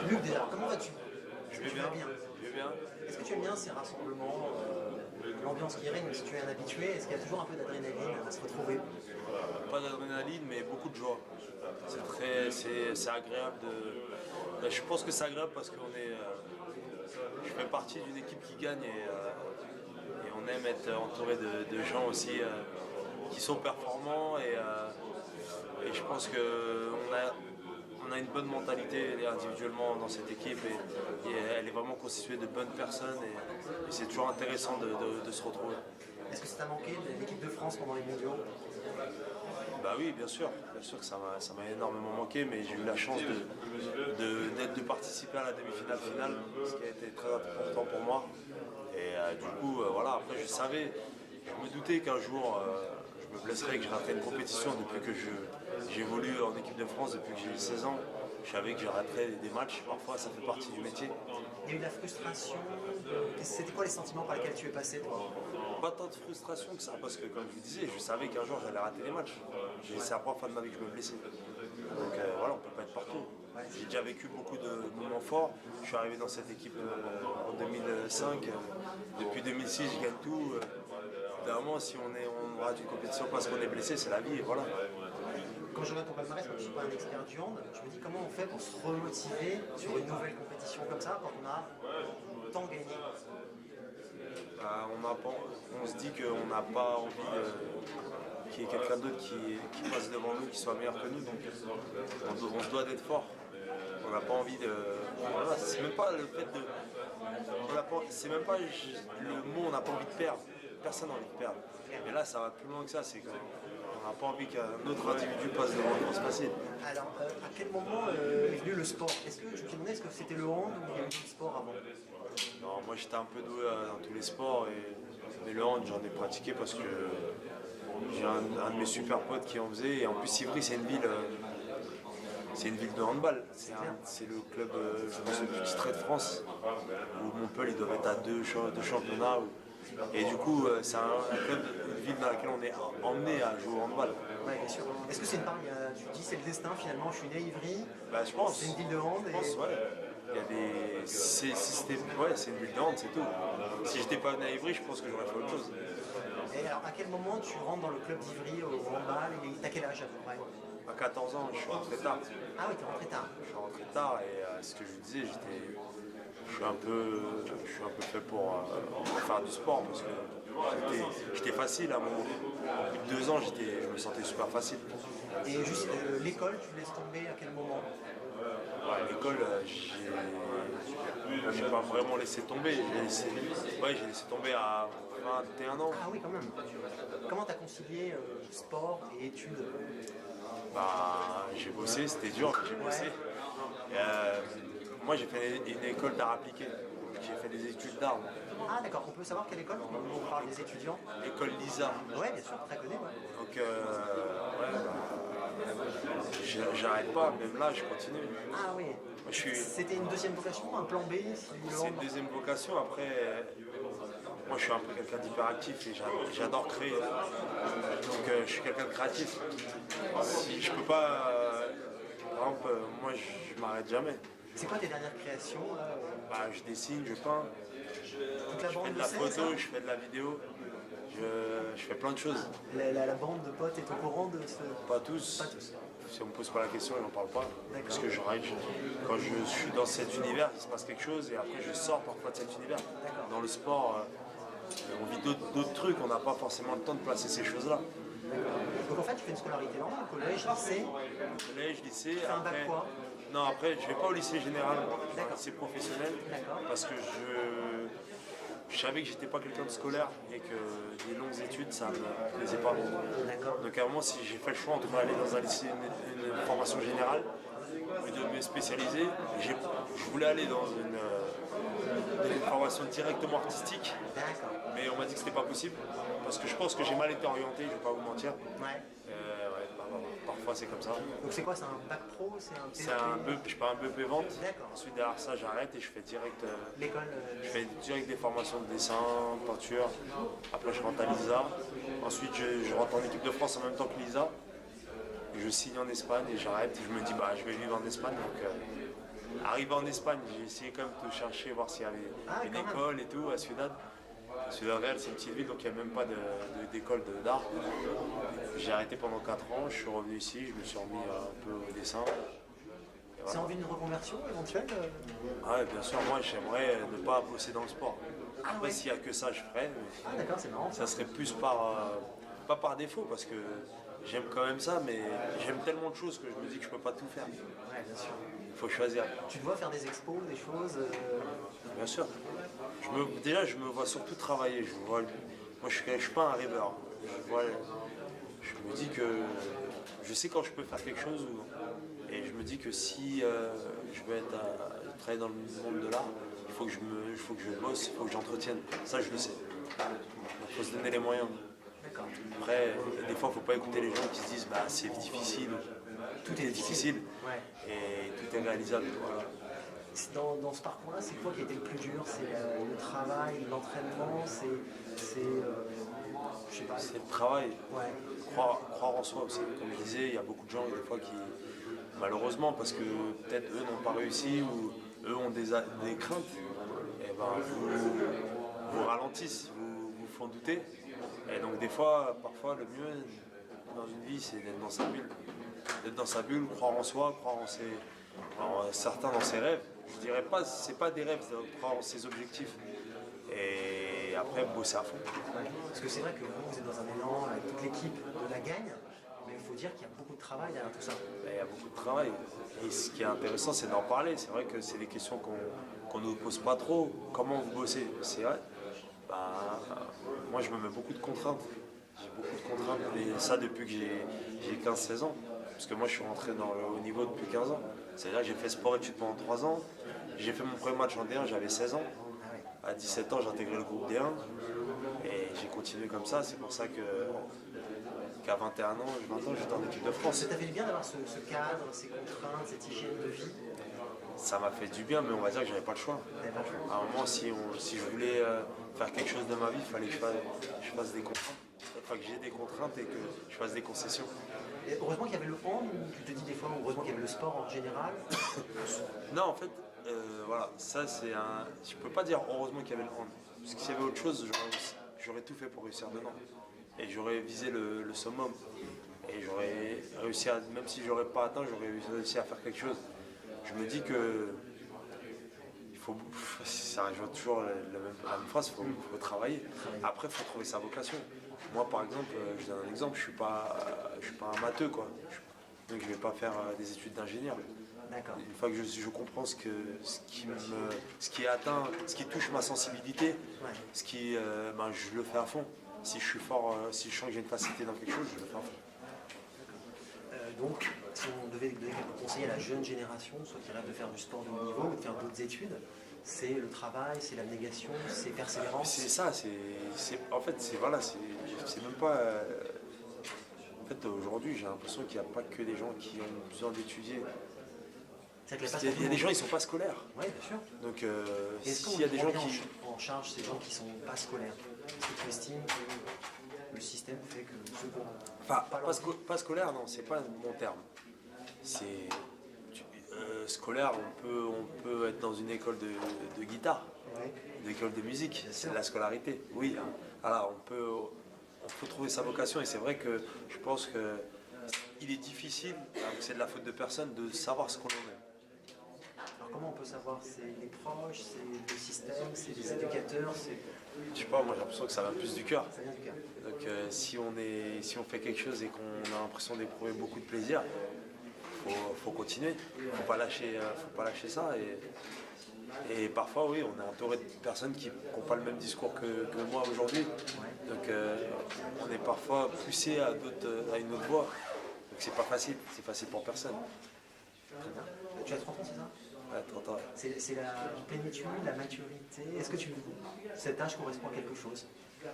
Luc, déjà, comment vas-tu? Je vais bien. Je vais bien. Est-ce que tu aimes bien ces rassemblements, l'ambiance qui règne, si tu es un habitué, est-ce qu'il y a toujours un peu d'adrénaline à se retrouver? Pas d'adrénaline, mais beaucoup de joie. C'est agréable de. Je pense que c'est agréable parce qu'on est. Je fais partie d'une équipe qui gagne et on aime être entouré de gens aussi qui sont performants et je pense qu'on a une bonne mentalité individuellement dans cette équipe et elle est vraiment constituée de bonnes personnes et c'est toujours intéressant de se retrouver. Est-ce que ça t'a manqué de l'équipe de France pendant les mondiaux? Bah oui, bien sûr que ça m'a énormément manqué, mais j'ai eu la chance de participer à la demi-finale finale, ce qui a été très important pour moi. Et du coup, voilà, après je me doutais qu'un jour je me blesserais, que je raterais une compétition depuis que j'évolue en équipe de France, depuis que j'ai eu 16 ans. Je savais que j'arrêterais des matchs, parfois ça fait partie du métier. Il y a eu de la frustration. C'était quoi les sentiments par lesquels tu es passé, toi? Pas tant de frustration que ça, parce que comme je vous disais, je savais qu'un jour j'allais rater les matchs. C'est la première fois de ma vie que je me blessais. Donc voilà, on peut pas être partout. J'ai déjà vécu beaucoup de moments forts. Je suis arrivé dans cette équipe en 2005. Depuis 2006, je gagne tout. Évidemment, si on rate une compétition parce qu'on est blessé, c'est la vie, et voilà. Quand je regarde ton palmarès, comme je ne suis pas un expert du hand, je me dis comment on fait pour se remotiver sur une nouvelle compétition comme ça quand on a tant gagné. On se dit qu'on n'a pas envie qu'il y ait quelqu'un d'autre qui passe devant nous, qui soit meilleur que nous, donc on se doit d'être fort. On n'a pas envie de. Voilà, c'est même pas le fait de. C'est même pas le mot, on n'a pas envie de perdre. Personne n'a envie de perdre. Mais là, ça va plus loin que ça, c'est qu'on n'a pas envie qu'un autre individu passe devant nous, c'est facile. Alors, à quel moment est venu le sport? Est-ce que je me demandais, est-ce que c'était le hand ou il y avait du sport avant? Non, moi j'étais un peu doué dans tous les sports, mais le hand j'en ai pratiqué parce que j'ai un de mes super potes qui en faisait. Et en plus, Ivry, c'est une ville de handball. C'est le club, je me souviens, du Strait de France, où Montpellier doit être à deux championnats. Et du coup, c'est un club, une ville dans laquelle on est emmené à jouer au handball. Oui, bien sûr. Est-ce que c'est une part, tu dis c'est le destin finalement, je suis né à Ivry, Bah, je pense. c'est une ville de hand. Je pense, ouais. Il y a des. C'est une ville de hand, c'est tout. Si j'étais pas né à Ivry, je pense que j'aurais fait autre chose. Et alors, à quel moment tu rentres dans le club d'Ivry au handball et t'as quel âge à peu près? À 14 ans, je suis rentré tard. Ah oui, t'es rentré tard. Je suis rentré tard et ce que je disais, je suis un peu fait pour faire du sport parce que j'étais facile à mon au bout de 2 ans, je me sentais super facile. Et juste l'école, tu laisses tomber à quel moment? Ouais, l'école, j'ai pas vraiment laissé tomber. J'ai laissé tomber à 21 ans. Ah oui, quand même. Comment t'as concilié sport et études? Bah, j'ai bossé, c'était dur, mais j'ai bossé. Moi, j'ai fait une école d'art appliqué. J'ai fait des études d'art. Ah d'accord, on peut savoir quelle école? On parle des étudiants. L'école Lisa. Ouais, bien sûr, très connue. Ouais. Donc, j'arrête pas, même là, je continue. Ah oui. C'était une deuxième vocation, un plan B? C'est une deuxième vocation. Après, moi, je suis un peu quelqu'un d'hyperactif et j'adore créer. Donc, je suis quelqu'un de créatif. Si je peux pas, par exemple, moi, je m'arrête jamais. C'est quoi tes dernières créations là? Bah, je dessine, je peins, Toute la je bande fais de le la sait, photo, ça? je fais de la vidéo, je fais plein de choses. La bande de potes est au courant de ce... Pas tous. Pas tous. Si on me pose pas la question, ils n'en parlent pas. Parce que quand je suis dans cet univers, il se passe quelque chose et après je sors parfois de cet univers. Dans le sport, on vit d'autres trucs, on n'a pas forcément le temps de placer ces choses-là. Donc en fait, tu fais une scolarité normale, collège, lycée. Collège, lycée, Tu fais un bac après. quoi? Non, après, je vais pas au lycée général, D'accord. lycée professionnel, D'accord. parce que je savais que j'étais pas quelqu'un de scolaire et que les longues études, ça me plaisait pas. D'accord. Donc à un moment, si j'ai fait le choix entre aller dans un lycée, une formation générale, et de me spécialiser, je voulais aller dans une formation directement artistique, D'accord. mais on m'a dit que c'était pas possible, parce que je pense que j'ai mal été orienté, je vais pas vous mentir. Ouais. Parfois c'est comme ça. Donc c'est quoi? C'est un bac pro? C'est un C'est un BEP, je fais un BEP vente. D'accord. Ensuite derrière ça j'arrête et je fais direct. L'école Je fais direct des formations de dessin, peinture. Après je rentre à l'ISA. Ensuite je rentre en équipe de France en même temps que l'ISA. Et je signe en Espagne et j'arrête et je me dis bah je vais vivre en Espagne donc Arrivé en Espagne, j'ai essayé quand même de chercher, voir s'il y avait une quand même. école et tout à Ciudad. Ciudad Real, c'est une petite ville, donc il n'y a même pas d'école d'art. J'ai arrêté pendant 4 ans, je suis revenu ici, je me suis remis un peu au dessin. Et C'est voilà. envie d'une reconversion éventuelle Ah ouais, bien sûr, moi j'aimerais ne pas bosser dans le sport. Après, ouais. s'il n'y a que ça, je ferais. Mais Ah d'accord, c'est marrant. ça serait plus pas par défaut, parce que j'aime quand même ça, mais j'aime tellement de choses que je me dis que je peux pas tout faire. Ouais, bien sûr. Il faut choisir. Tu dois faire des expos, des choses. Bien sûr. Déjà, je me vois surtout travailler. Moi, je suis pas un rêveur. Je me dis que je sais quand je peux faire quelque chose. Et je me dis que si je veux travailler dans le monde de l'art, il faut que je bosse, il faut que j'entretienne. Ça, je le sais. Il faut se donner les moyens. D'accord. Après, des fois, il ne faut pas écouter les gens qui se disent bah, c'est difficile. Tout est difficile. Ouais. Et tout est réalisable. Voilà. Dans ce parcours-là, c'est quoi qui a été le plus dur? C'est le travail, l'entraînement, je sais pas. C'est le travail. Ouais. Croire en soi aussi. Comme je disais, il y a beaucoup de gens des fois qui, malheureusement, parce que peut-être eux n'ont pas réussi ou eux ont des craintes, et ben, vous ralentissent, vous font douter. Et donc des fois, parfois, le mieux dans une vie, c'est d'être dans sa bulle. D'être dans sa bulle, croire en soi, croire certains dans ses rêves. Je dirais pas, c'est pas des rêves, c'est croire en ses objectifs. Et après, bosser à fond. Parce que c'est vrai que vous êtes dans un élan avec toute l'équipe de la gagne, mais il faut dire qu'il y a beaucoup de travail derrière tout ça. Il y a beaucoup de travail. Et ce qui est intéressant, c'est d'en parler. C'est vrai que c'est des questions qu'on ne nous pose pas trop. Comment vous bossez? C'est vrai. Bah, moi, je me mets beaucoup de contraintes. J'ai beaucoup de contraintes. Et ça, depuis que j'ai 15-16 ans. Parce que moi, je suis rentré dans le haut niveau depuis 15 ans. C'est-à-dire que j'ai fait sport-études pendant 3 ans. J'ai fait mon premier match en D1, j'avais 16 ans. À 17 ans, j'ai intégré le groupe D1. Et j'ai continué comme ça. C'est pour ça qu'à 21 ans, 20 ans, j'étais en équipe de France. Ça t'a fait du bien d'avoir ce cadre, ces contraintes, cette hygiène de vie? Ça m'a fait du bien, mais on va dire que j'avais pas le choix. T'avais pas le choix. À un moment, si je voulais faire quelque chose de ma vie, il fallait que je fasse des contraintes. Enfin, que j'ai des contraintes et que je fasse des concessions. Et heureusement qu'il y avait le hand, ou tu te dis des fois, heureusement qu'il y avait le sport en général. Non, en fait, voilà, ça c'est un. Je peux pas dire heureusement qu'il y avait le hand. Parce que s'il y avait autre chose, j'aurais tout fait pour réussir dedans. Et j'aurais visé le summum. Et j'aurais réussi à. Même si j'aurais pas atteint, j'aurais réussi à faire quelque chose. Je me dis que. Ça rejoint toujours la même phrase, il faut travailler. Après, il faut trouver sa vocation. Moi, par exemple, je donne un exemple, je suis pas un matheux, quoi. Donc, je ne vais pas faire des études d'ingénieur. D'accord. Une fois que je comprends ce qui est atteint, ce qui touche ma sensibilité, je le fais à fond. Si je suis fort, si je sens que j'ai une facilité dans quelque chose, je le fais à fond. Donc, si on devait donner quelques conseils à la jeune génération, soit qui rêve de faire du sport de haut niveau ou de faire d'autres études, c'est le travail, c'est l'abnégation, c'est persévérance. C'est ça, en fait, c'est même pas. En fait, aujourd'hui, j'ai l'impression qu'il n'y a pas que des gens qui ont besoin d'étudier. Il y a des gens, ils sont pas scolaires. Oui, bien sûr. Donc, Est-ce s'il y a des gens prend qui. en charge ces gens qui sont pas scolaires? Est-ce que tu estimes que le système fait que ceux qui ont Enfin, pas scolaire, non, c'est pas mon terme. C'est. Scolaire, on peut être dans une école de guitare, Ouais. une école de musique, c'est de la scolarité. Oui, hein. Voilà, on peut trouver sa vocation et c'est vrai que je pense qu'il est difficile, c'est de la faute de personne, de savoir ce qu'on aime. Alors comment on peut savoir? C'est les proches, c'est le système, c'est les éducateurs, Je sais pas, moi j'ai l'impression que ça va plus du cœur. ça vient du cœur. Donc si on fait quelque chose et qu'on a l'impression d'éprouver beaucoup de plaisir, faut continuer. Faut pas lâcher ça. Et parfois, oui, on est entouré de personnes qui n'ont pas le même discours que moi aujourd'hui. Donc on est parfois poussé à une autre voie. Donc c'est pas facile, c'est facile pour personne. Très bien. Tu as 30 ans, c'est ça? Ouais, 30 ans. C'est la plénitude, la maturité. Est-ce que cet âge correspond à quelque chose? Ouais,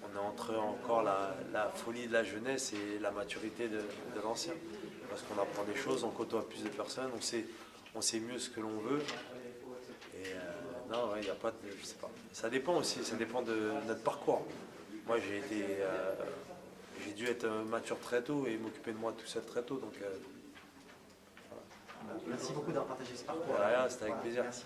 on est entre encore la folie de la jeunesse et la maturité de l'ancien. Parce qu'on apprend des choses, on côtoie plus de personnes, on sait mieux ce que l'on veut. Et non, il n'y a pas de. Je sais pas. Ça dépend aussi, ça dépend de notre parcours. Moi, j'ai dû être mature très tôt et m'occuper de moi tout seul très tôt. Donc, Bah, Merci beaucoup d'avoir partagé ce parcours. Rien, c'était avec plaisir. Merci.